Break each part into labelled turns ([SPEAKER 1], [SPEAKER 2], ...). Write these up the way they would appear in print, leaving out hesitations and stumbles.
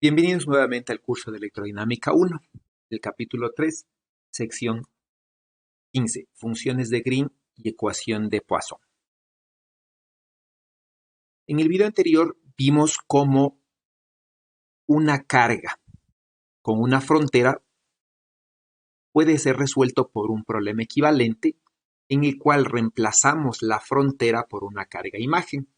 [SPEAKER 1] Bienvenidos nuevamente al curso de Electrodinámica 1, el capítulo 3, sección 15, funciones de Green y ecuación de Poisson. En el video anterior vimos cómo una carga con una frontera puede ser resuelto por un problema equivalente en el cual reemplazamos la frontera por una carga imagen.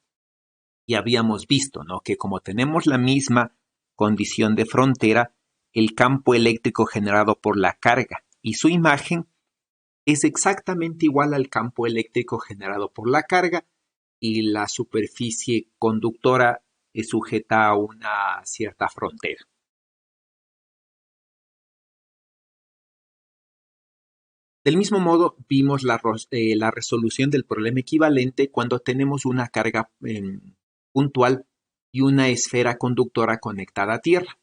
[SPEAKER 1] Y habíamos visto, ¿no?, que como tenemos la misma condición de frontera, el campo eléctrico generado por la carga y su imagen es exactamente igual al campo eléctrico generado por la carga y la superficie conductora es sujeta a una cierta frontera. Del mismo modo, vimos la resolución del problema equivalente cuando tenemos una carga puntual y una esfera conductora conectada a tierra,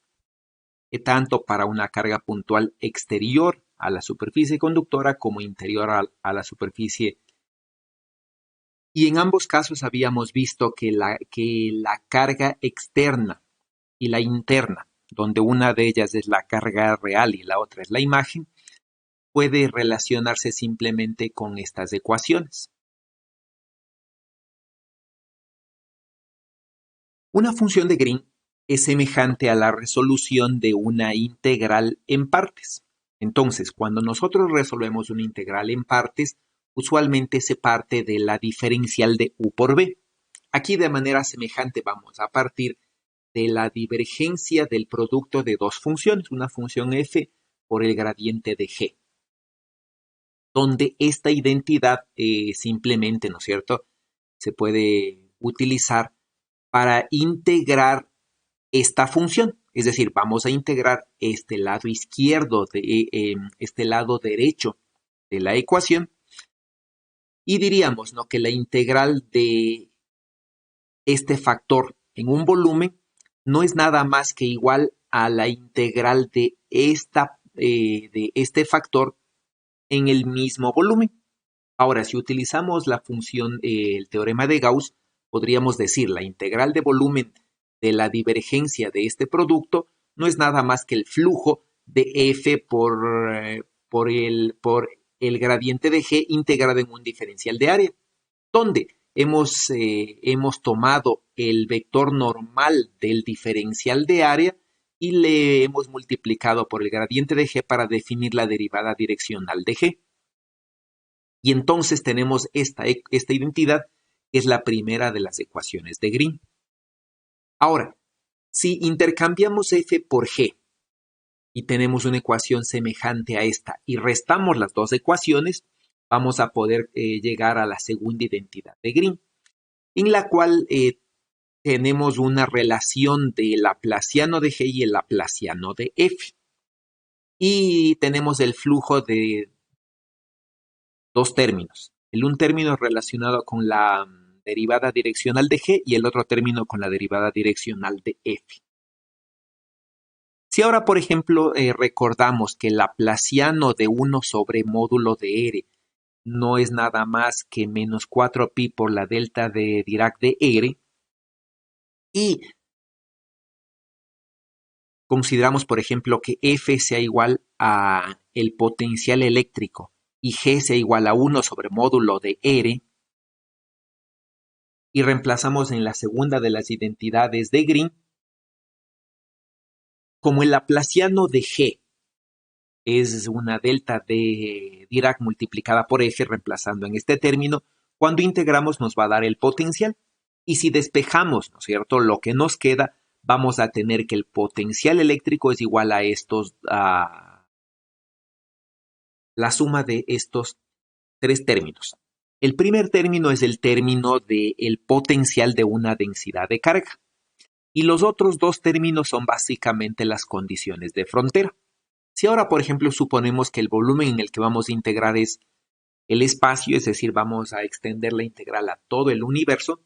[SPEAKER 1] tanto para una carga puntual exterior a la superficie conductora como interior a la superficie. Y en ambos casos habíamos visto que la carga externa y la interna, donde una de ellas es la carga real y la otra es la imagen, puede relacionarse simplemente con estas ecuaciones. Una función de Green es semejante a la resolución de una integral en partes. Entonces, cuando nosotros resolvemos una integral en partes, usualmente se parte de la diferencial de u por b. Aquí de manera semejante vamos a partir de la divergencia del producto de dos funciones, una función f por el gradiente de g, donde esta identidad simplemente, ¿no es cierto?, se puede utilizar para integrar esta función. Es decir, vamos a integrar este lado izquierdo de este lado derecho de la ecuación y diríamos, ¿no?, que la integral de este factor en un volumen no es nada más que igual a la integral de este factor en el mismo volumen. Ahora, si utilizamos la función, el teorema de Gauss, podríamos decir la integral de volumen de la divergencia de este producto no es nada más que el flujo de f por el gradiente de g integrado en un diferencial de área, donde hemos tomado el vector normal del diferencial de área y le hemos multiplicado por el gradiente de g para definir la derivada direccional de g. Y entonces tenemos esta identidad, que es la primera de las ecuaciones de Green. Ahora, si intercambiamos f por g y tenemos una ecuación semejante a esta y restamos las dos ecuaciones, vamos a poder llegar a la segunda identidad de Green, en la cual tenemos una relación del laplaciano de g y el laplaciano de f. Y tenemos el flujo de dos términos. Un término relacionado con la derivada direccional de g y el otro término con la derivada direccional de f. Si ahora, por ejemplo, recordamos que el laplaciano de 1 sobre módulo de R no es nada más que menos 4pi por la delta de Dirac de R, y consideramos, por ejemplo, que F sea igual a el potencial eléctrico y G sea igual a 1 sobre módulo de R, y reemplazamos en la segunda de las identidades de Green, como el laplaciano de G es una delta de Dirac multiplicada por F, reemplazando en este término, cuando integramos nos va a dar el potencial. Y si despejamos, ¿no es cierto?, lo que nos queda, vamos a tener que el potencial eléctrico es igual a la suma de estos tres términos. El primer término es el término del potencial de una densidad de carga. Y los otros dos términos son básicamente las condiciones de frontera. Si ahora, por ejemplo, suponemos que el volumen en el que vamos a integrar es el espacio, es decir, vamos a extender la integral a todo el universo,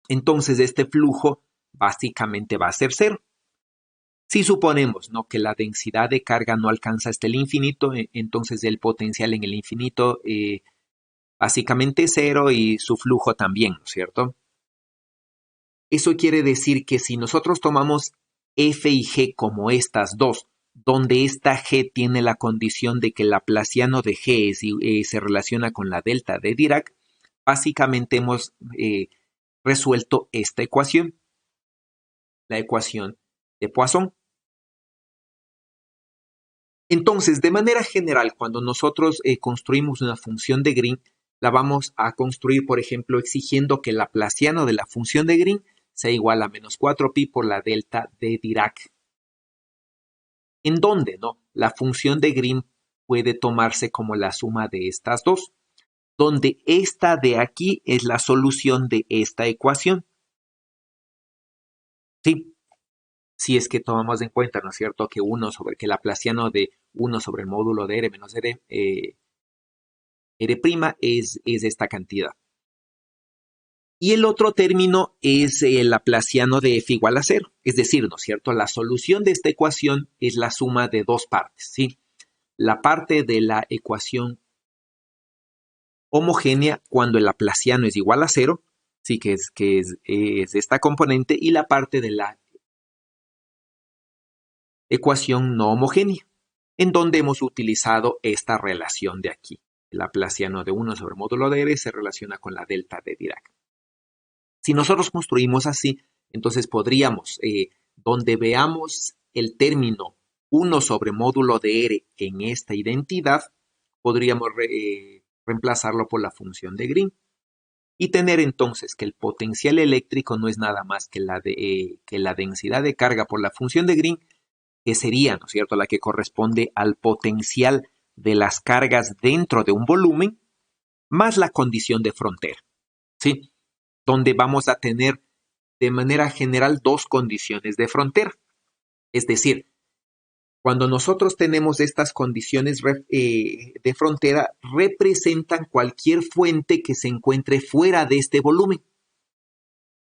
[SPEAKER 1] entonces este flujo básicamente va a ser cero. Si suponemos, ¿no?, que la densidad de carga no alcanza hasta el infinito, entonces el potencial en el infinito básicamente es cero y su flujo también, ¿no es cierto? Eso quiere decir que si nosotros tomamos F y G como estas dos, donde esta G tiene la condición de que el laplaciano de G se relaciona con la delta de Dirac, básicamente hemos resuelto esta ecuación, la ecuación de Poisson. Entonces, de manera general, cuando nosotros construimos una función de Green, la vamos a construir, por ejemplo, exigiendo que el laplaciano de la función de Green sea igual a menos 4pi por la delta de Dirac. ¿En dónde? No, la función de Green puede tomarse como la suma de estas dos, donde esta de aquí es la solución de esta ecuación. Sí, si es que tomamos en cuenta, ¿no es cierto?, que el laplaciano de 1 sobre el módulo de R menos R, R' es esta cantidad. Y el otro término es el laplaciano de f igual a 0. Es decir, ¿no es cierto?, la solución de esta ecuación es la suma de dos partes, ¿sí? La parte de la ecuación homogénea cuando el laplaciano es igual a 0, sí, que es esta componente, y la parte de la ecuación no homogénea, en donde hemos utilizado esta relación de aquí. El laplaciano de 1 sobre módulo de R se relaciona con la delta de Dirac. Si nosotros construimos así, entonces podríamos, donde veamos el término 1 sobre módulo de R en esta identidad, podríamos reemplazarlo por la función de Green y tener entonces que el potencial eléctrico no es nada más que la densidad de carga por la función de Green, que sería, ¿no es cierto?, la que corresponde al potencial de las cargas dentro de un volumen, más la condición de frontera, ¿sí?, donde vamos a tener de manera general dos condiciones de frontera. Es decir, cuando nosotros tenemos estas condiciones de frontera, representan cualquier fuente que se encuentre fuera de este volumen.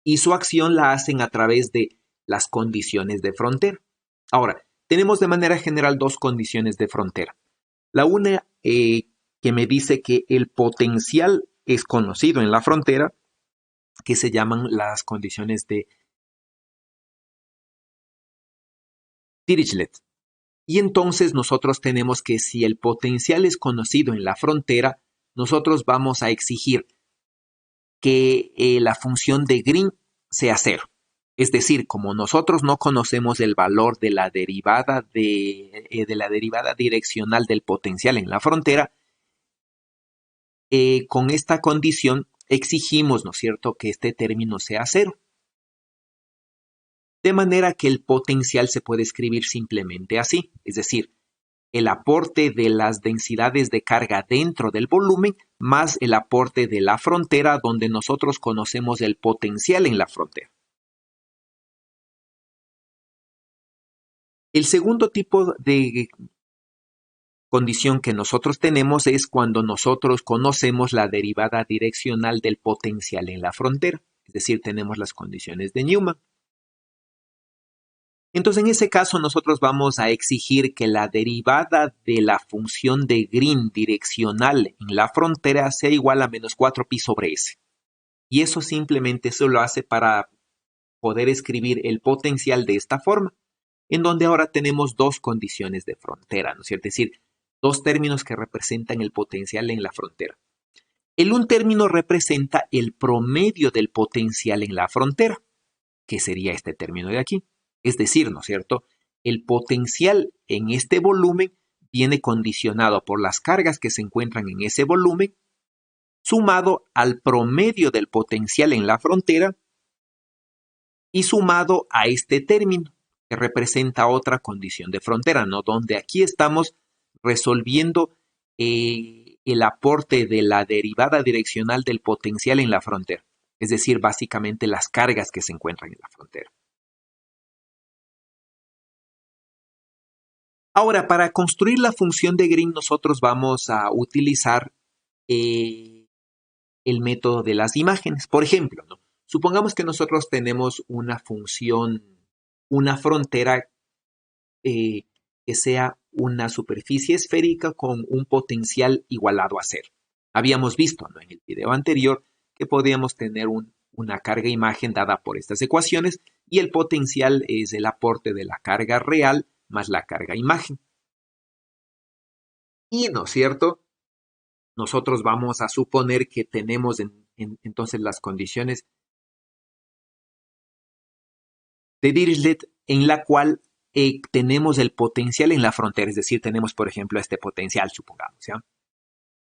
[SPEAKER 1] Y su acción la hacen a través de las condiciones de frontera. Ahora, tenemos de manera general dos condiciones de frontera. La una que me dice que el potencial es conocido en la frontera, que se llaman las condiciones de Dirichlet. Y entonces nosotros tenemos que si el potencial es conocido en la frontera, nosotros vamos a exigir que la función de Green sea 0. Es decir, como nosotros no conocemos el valor de la derivada direccional del potencial en la frontera, con esta condición exigimos, ¿no es cierto?, que este término sea 0. De manera que el potencial se puede escribir simplemente así, es decir, el aporte de las densidades de carga dentro del volumen más el aporte de la frontera donde nosotros conocemos el potencial en la frontera. El segundo tipo de condición que nosotros tenemos es cuando nosotros conocemos la derivada direccional del potencial en la frontera, es decir, tenemos las condiciones de Newman. Entonces, en ese caso, nosotros vamos a exigir que la derivada de la función de Green direccional en la frontera sea igual a menos 4pi sobre S. Y eso simplemente se lo hace para poder escribir el potencial de esta forma, en donde ahora tenemos dos condiciones de frontera, ¿no es cierto? Es decir, dos términos que representan el potencial en la frontera. El un término representa el promedio del potencial en la frontera, que sería este término de aquí. Es decir, ¿no es cierto?, el potencial en este volumen viene condicionado por las cargas que se encuentran en ese volumen, sumado al promedio del potencial en la frontera y sumado a este término, que representa otra condición de frontera, ¿no?, donde aquí estamos resolviendo el aporte de la derivada direccional del potencial en la frontera, es decir, básicamente las cargas que se encuentran en la frontera. Ahora, para construir la función de Green, nosotros vamos a utilizar el método de las imágenes. Por ejemplo, ¿no?, supongamos que nosotros tenemos una función, una frontera que sea una superficie esférica con un potencial igualado a 0. Habíamos visto, ¿no?, en el video anterior que podíamos tener una carga imagen dada por estas ecuaciones y el potencial es el aporte de la carga real más la carga imagen. Y, ¿no es cierto?, nosotros vamos a suponer que tenemos entonces las condiciones de Dirichlet en la cual tenemos el potencial en la frontera, es decir, tenemos, por ejemplo, este potencial, supongamos, ¿ya?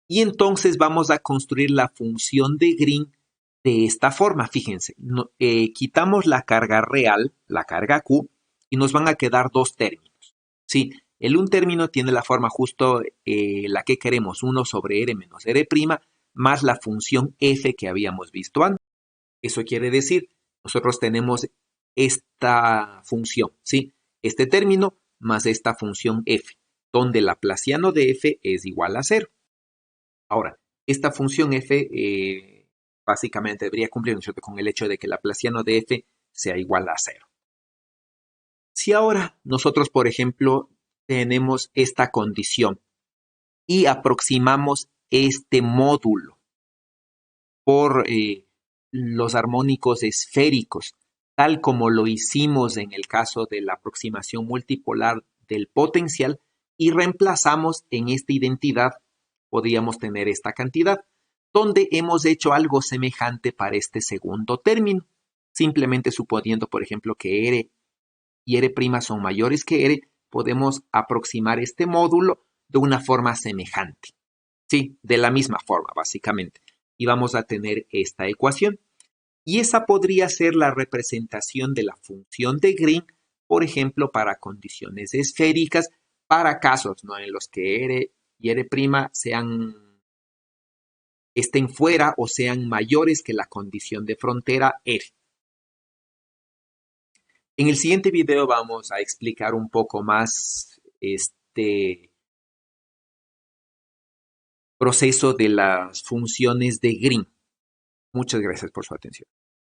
[SPEAKER 1] Y entonces vamos a construir la función de Green de esta forma. Fíjense, quitamos la carga real, la carga Q, y nos van a quedar dos términos. Sí, el un término tiene la forma justo la que queremos, 1 sobre R menos R', más la función F que habíamos visto antes. Eso quiere decir, nosotros tenemos esta función, ¿sí? Este término más esta función F, donde el laplaciano de F es igual a 0. Ahora, esta función F básicamente debería cumplir, ¿no es cierto?, con el hecho de que el laplaciano de F sea igual a 0. Si ahora nosotros, por ejemplo, tenemos esta condición y aproximamos este módulo por los armónicos esféricos, tal como lo hicimos en el caso de la aproximación multipolar del potencial, y reemplazamos en esta identidad, podríamos tener esta cantidad, donde hemos hecho algo semejante para este segundo término, simplemente suponiendo, por ejemplo, que R y R' son mayores que R, podemos aproximar este módulo de una forma semejante. Sí, de la misma forma, básicamente. Y vamos a tener esta ecuación. Y esa podría ser la representación de la función de Green, por ejemplo, para condiciones esféricas, para casos, ¿no?, en los que R y R' estén fuera o sean mayores que la condición de frontera R. En el siguiente video vamos a explicar un poco más este proceso de las funciones de Green. Muchas gracias por su atención.